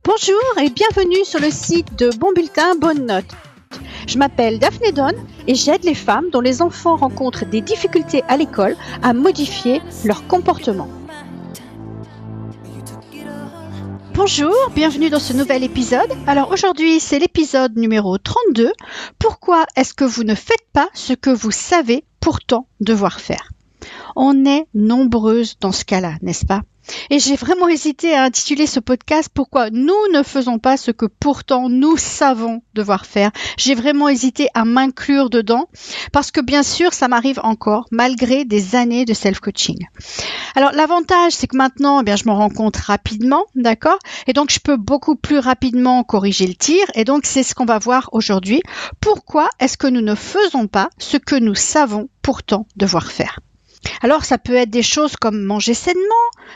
Bonjour et bienvenue sur le site de Bon Bulletin, Bonne Note. Je m'appelle Daphné Donne et j'aide les femmes dont les enfants rencontrent des difficultés à l'école à modifier leur comportement. Bonjour, bienvenue dans ce nouvel épisode. Alors aujourd'hui, c'est l'épisode numéro 32. Pourquoi est-ce que vous ne faites pas ce que vous savez pourtant devoir faire ? On est nombreuses dans ce cas-là, n'est-ce pas ? Et j'ai vraiment hésité à intituler ce podcast « Pourquoi nous ne faisons pas ce que pourtant nous savons devoir faire ». J'ai vraiment hésité à m'inclure dedans parce que bien sûr, ça m'arrive encore malgré des années de self-coaching. Alors l'avantage, c'est que maintenant, je m'en rends compte rapidement, d'accord ? Et donc, je peux beaucoup plus rapidement corriger le tir. Et donc, c'est ce qu'on va voir aujourd'hui. Pourquoi est-ce que nous ne faisons pas ce que nous savons pourtant devoir faire ? Alors, ça peut être des choses comme manger sainement,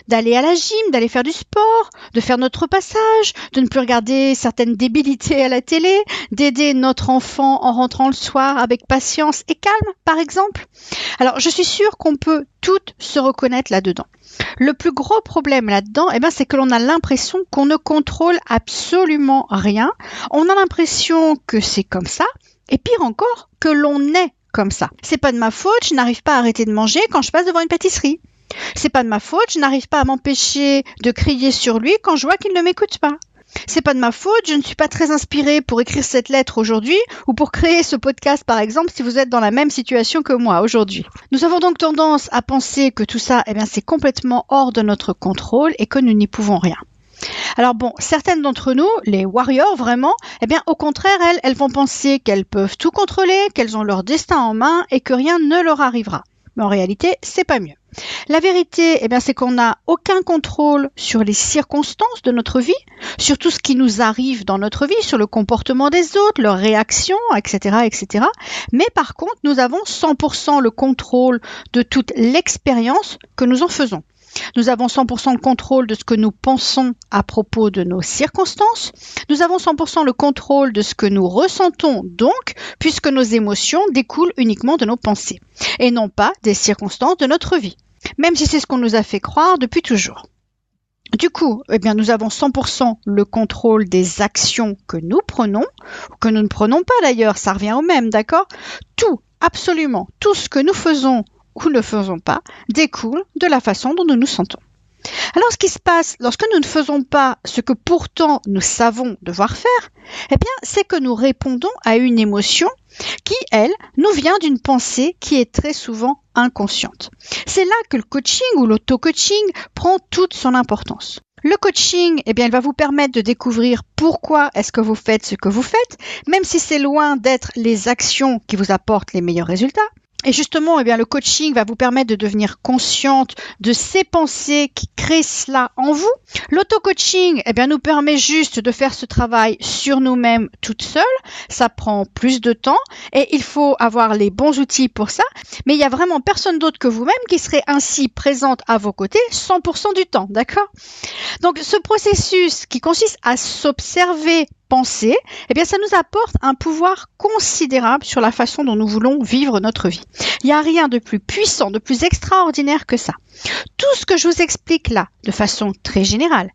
d'aller à la gym, d'aller faire du sport, de faire notre passage, de ne plus regarder certaines débilités à la télé, d'aider notre enfant en rentrant le soir avec patience et calme, par exemple. Alors, je suis sûre qu'on peut toutes se reconnaître là-dedans. Le plus gros problème là-dedans, c'est que l'on a l'impression qu'on ne contrôle absolument rien. On a l'impression que c'est comme ça, et pire encore, que l'on est comme ça. C'est pas de ma faute, je n'arrive pas à arrêter de manger quand je passe devant une pâtisserie. C'est pas de ma faute, je n'arrive pas à m'empêcher de crier sur lui quand je vois qu'il ne m'écoute pas. C'est pas de ma faute, je ne suis pas très inspirée pour écrire cette lettre aujourd'hui ou pour créer ce podcast par exemple si vous êtes dans la même situation que moi aujourd'hui. Nous avons donc tendance à penser que tout ça, c'est complètement hors de notre contrôle et que nous n'y pouvons rien. Alors bon, certaines d'entre nous, les warriors vraiment, au contraire, elles vont penser qu'elles peuvent tout contrôler, qu'elles ont leur destin en main et que rien ne leur arrivera. Mais en réalité, c'est pas mieux. La vérité, c'est qu'on n'a aucun contrôle sur les circonstances de notre vie, sur tout ce qui nous arrive dans notre vie, sur le comportement des autres, leurs réactions, etc., etc. Mais par contre, nous avons 100% le contrôle de toute l'expérience que nous en faisons. Nous avons 100% le contrôle de ce que nous pensons à propos de nos circonstances. Nous avons 100% le contrôle de ce que nous ressentons donc, puisque nos émotions découlent uniquement de nos pensées et non pas des circonstances de notre vie, même si c'est ce qu'on nous a fait croire depuis toujours. Du coup, nous avons 100% le contrôle des actions que nous prenons, ou que nous ne prenons pas d'ailleurs, ça revient au même, d'accord ? Tout, absolument, tout ce que nous faisons ou ne faisons pas, découle de la façon dont nous nous sentons. Alors, ce qui se passe lorsque nous ne faisons pas ce que pourtant nous savons devoir faire, c'est que nous répondons à une émotion qui, elle, nous vient d'une pensée qui est très souvent inconsciente. C'est là que le coaching ou l'auto-coaching prend toute son importance. Le coaching, il va vous permettre de découvrir pourquoi est-ce que vous faites ce que vous faites, même si c'est loin d'être les actions qui vous apportent les meilleurs résultats. Et justement, le coaching va vous permettre de devenir consciente de ces pensées qui créent cela en vous. L'auto-coaching, nous permet juste de faire ce travail sur nous-mêmes toutes seules. Ça prend plus de temps et il faut avoir les bons outils pour ça. Mais il n'y a vraiment personne d'autre que vous-même qui serait ainsi présente à vos côtés 100% du temps, d'accord ? Donc, ce processus qui consiste à s'observer, penser, ça nous apporte un pouvoir considérable sur la façon dont nous voulons vivre notre vie. Il n'y a rien de plus puissant, de plus extraordinaire que ça. Tout ce que je vous explique là, de façon très générale,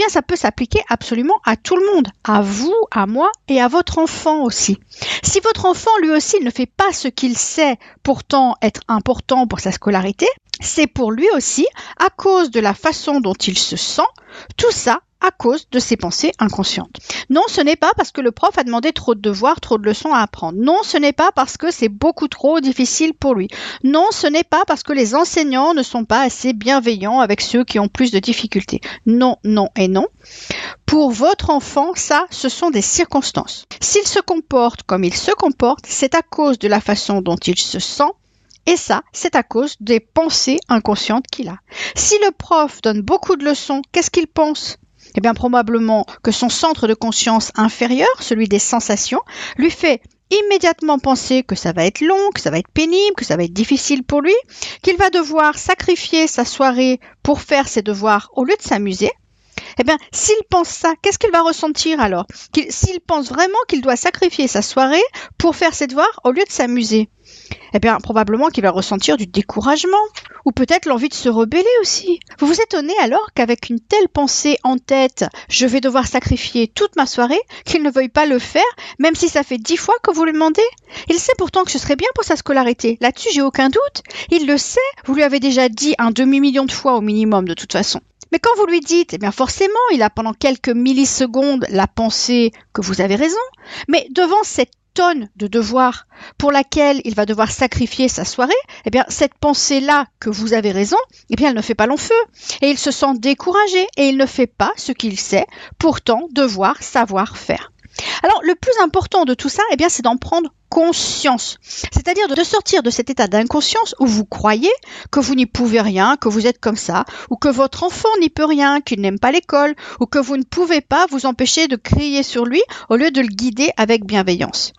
ça peut s'appliquer absolument à tout le monde, à vous, à moi et à votre enfant aussi. Si votre enfant, lui aussi, ne fait pas ce qu'il sait pourtant être important pour sa scolarité, c'est pour lui aussi, à cause de la façon dont il se sent, tout ça à cause de ses pensées inconscientes. Non, ce n'est pas parce que le prof a demandé trop de devoirs, trop de leçons à apprendre. Non, ce n'est pas parce que c'est beaucoup trop difficile pour lui. Non, ce n'est pas parce que les enseignants ne sont pas assez bienveillants avec ceux qui ont plus de difficultés. Non, non et non. Pour votre enfant, ça, ce sont des circonstances. S'il se comporte comme il se comporte, c'est à cause de la façon dont il se sent. Et ça, c'est à cause des pensées inconscientes qu'il a. Si le prof donne beaucoup de leçons, qu'est-ce qu'il pense ? Probablement que son centre de conscience inférieur, celui des sensations, lui fait immédiatement penser que ça va être long, que ça va être pénible, que ça va être difficile pour lui, qu'il va devoir sacrifier sa soirée pour faire ses devoirs au lieu de s'amuser. Eh bien, s'il pense ça, qu'est-ce qu'il va ressentir alors? S'il pense vraiment qu'il doit sacrifier sa soirée pour faire ses devoirs au lieu de s'amuser, eh bien, probablement qu'il va ressentir du découragement ou peut-être l'envie de se rebeller aussi. Vous vous étonnez alors qu'avec une telle pensée en tête, je vais devoir sacrifier toute ma soirée, qu'il ne veuille pas le faire, même si ça fait 10 fois que vous le demandez? Il sait pourtant que ce serait bien pour sa scolarité. Là-dessus, j'ai aucun doute. Il le sait. Vous lui avez déjà dit un demi-million de fois au minimum de toute façon. Mais quand vous lui dites, eh bien forcément, il a pendant quelques millisecondes la pensée que vous avez raison, mais devant cette tonne de devoirs pour laquelle il va devoir sacrifier sa soirée, eh bien cette pensée-là que vous avez raison, eh bien elle ne fait pas long feu et il se sent découragé et il ne fait pas ce qu'il sait pourtant devoir savoir faire. Alors le plus important de tout ça, eh bien c'est d'en prendre conscience, c'est-à-dire de sortir de cet état d'inconscience où vous croyez que vous n'y pouvez rien, que vous êtes comme ça, ou que votre enfant n'y peut rien, qu'il n'aime pas l'école, ou que vous ne pouvez pas vous empêcher de crier sur lui au lieu de le guider avec bienveillance.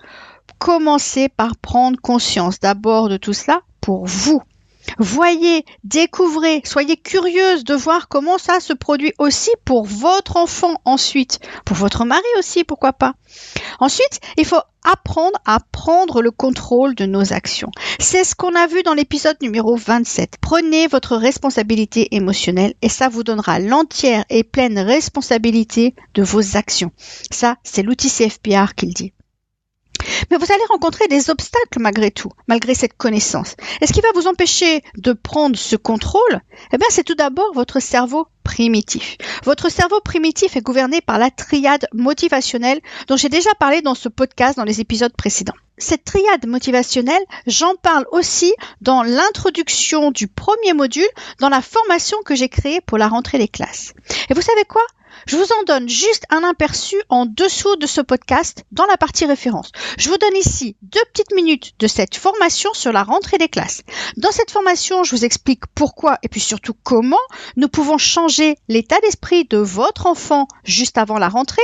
Commencez par prendre conscience d'abord de tout cela pour vous. Voyez, découvrez, soyez curieuse de voir comment ça se produit aussi pour votre enfant ensuite, pour votre mari aussi, pourquoi pas. Ensuite, il faut apprendre à prendre le contrôle de nos actions. C'est ce qu'on a vu dans l'épisode numéro 27. Prenez votre responsabilité émotionnelle et ça vous donnera l'entière et pleine responsabilité de vos actions. Ça, c'est l'outil CFPR qui le dit. Mais vous allez rencontrer des obstacles malgré tout, malgré cette connaissance. Et ce qui va vous empêcher de prendre ce contrôle, eh bien, c'est tout d'abord votre cerveau primitif. Votre cerveau primitif est gouverné par la triade motivationnelle dont j'ai déjà parlé dans ce podcast dans les épisodes précédents. Cette triade motivationnelle, j'en parle aussi dans l'introduction du premier module dans la formation que j'ai créée pour la rentrée des classes. Et vous savez quoi ? Je vous en donne juste un aperçu en dessous de ce podcast dans la partie référence. Je vous donne ici 2 petites minutes de cette formation sur la rentrée des classes. Dans cette formation, je vous explique pourquoi et puis surtout comment nous pouvons changer l'état d'esprit de votre enfant juste avant la rentrée.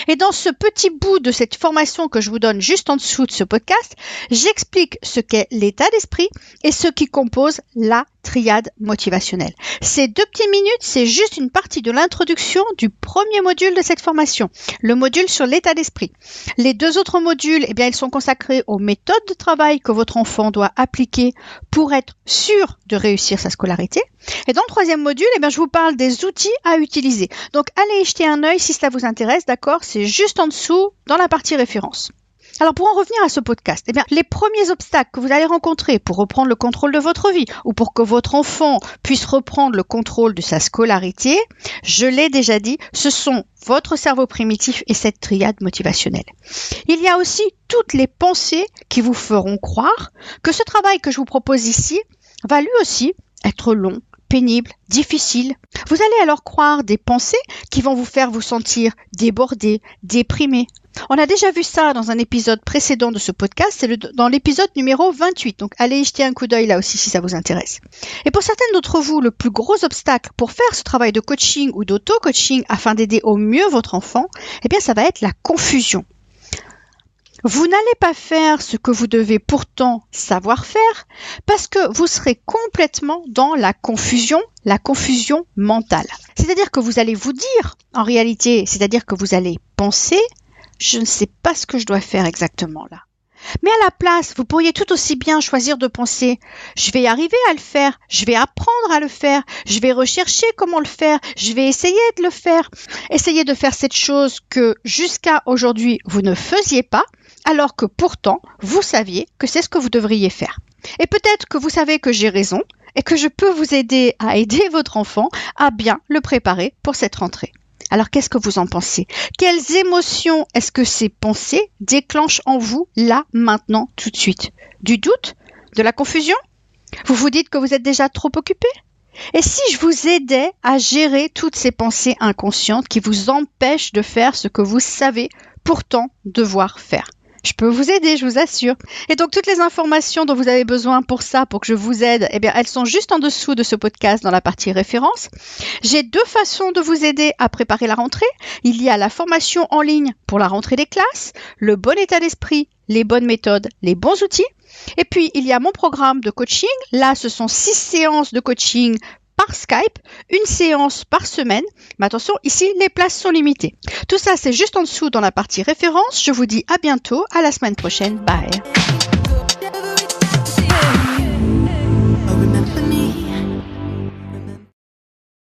Et dans ce petit bout de cette formation que je vous donne juste en dessous de ce podcast, j'explique ce qu'est l'état d'esprit et ce qui compose la triade motivationnelle. Ces 2 petites minutes, c'est juste une partie de l'introduction du premier module de cette formation, le module sur l'état d'esprit. Les 2 autres modules, eh bien, ils sont consacrés aux méthodes de travail que votre enfant doit appliquer pour être sûr de réussir sa scolarité. Et dans le 3e module, eh bien, je vous parle des outils à utiliser. Donc, allez y jeter un œil si cela vous intéresse, d'accord? C'est juste en dessous dans la partie référence. Alors pour en revenir à ce podcast, eh bien, les premiers obstacles que vous allez rencontrer pour reprendre le contrôle de votre vie ou pour que votre enfant puisse reprendre le contrôle de sa scolarité, je l'ai déjà dit, ce sont votre cerveau primitif et cette triade motivationnelle. Il y a aussi toutes les pensées qui vous feront croire que ce travail que je vous propose ici va lui aussi être long, pénible, difficile. Vous allez alors croire des pensées qui vont vous faire vous sentir débordé, déprimé. On a déjà vu ça dans un épisode précédent de ce podcast, c'est dans l'épisode numéro 28. Donc allez y jeter un coup d'œil là aussi si ça vous intéresse. Et pour certaines d'entre vous, le plus gros obstacle pour faire ce travail de coaching ou d'auto-coaching afin d'aider au mieux votre enfant, eh bien ça va être la confusion. Vous n'allez pas faire ce que vous devez pourtant savoir faire parce que vous serez complètement dans la confusion mentale. C'est-à-dire que vous allez vous dire, en réalité, c'est-à-dire que vous allez penser, je ne sais pas ce que je dois faire exactement là. Mais à la place, vous pourriez tout aussi bien choisir de penser « je vais y arriver à le faire, je vais apprendre à le faire, je vais rechercher comment le faire, je vais essayer de le faire ». Essayez de faire cette chose que jusqu'à aujourd'hui vous ne faisiez pas, alors que pourtant vous saviez que c'est ce que vous devriez faire. Et peut-être que vous savez que j'ai raison et que je peux vous aider à aider votre enfant à bien le préparer pour cette rentrée. Alors, qu'est-ce que vous en pensez? Quelles émotions est-ce que ces pensées déclenchent en vous, là, maintenant, tout de suite? Du doute? De la confusion? Vous vous dites que vous êtes déjà trop occupé? Et si je vous aidais à gérer toutes ces pensées inconscientes qui vous empêchent de faire ce que vous savez pourtant devoir faire? Je peux vous aider, je vous assure. Et donc, toutes les informations dont vous avez besoin pour ça, pour que je vous aide, eh bien, elles sont juste en dessous de ce podcast dans la partie référence. J'ai 2 façons de vous aider à préparer la rentrée. Il y a la formation en ligne pour la rentrée des classes, le bon état d'esprit, les bonnes méthodes, les bons outils. Et puis, il y a mon programme de coaching. Là, ce sont 6 séances de coaching par Skype, une séance par semaine. Mais attention, ici, les places sont limitées. Tout ça, c'est juste en dessous dans la partie référence. Je vous dis à bientôt, à la semaine prochaine. Bye.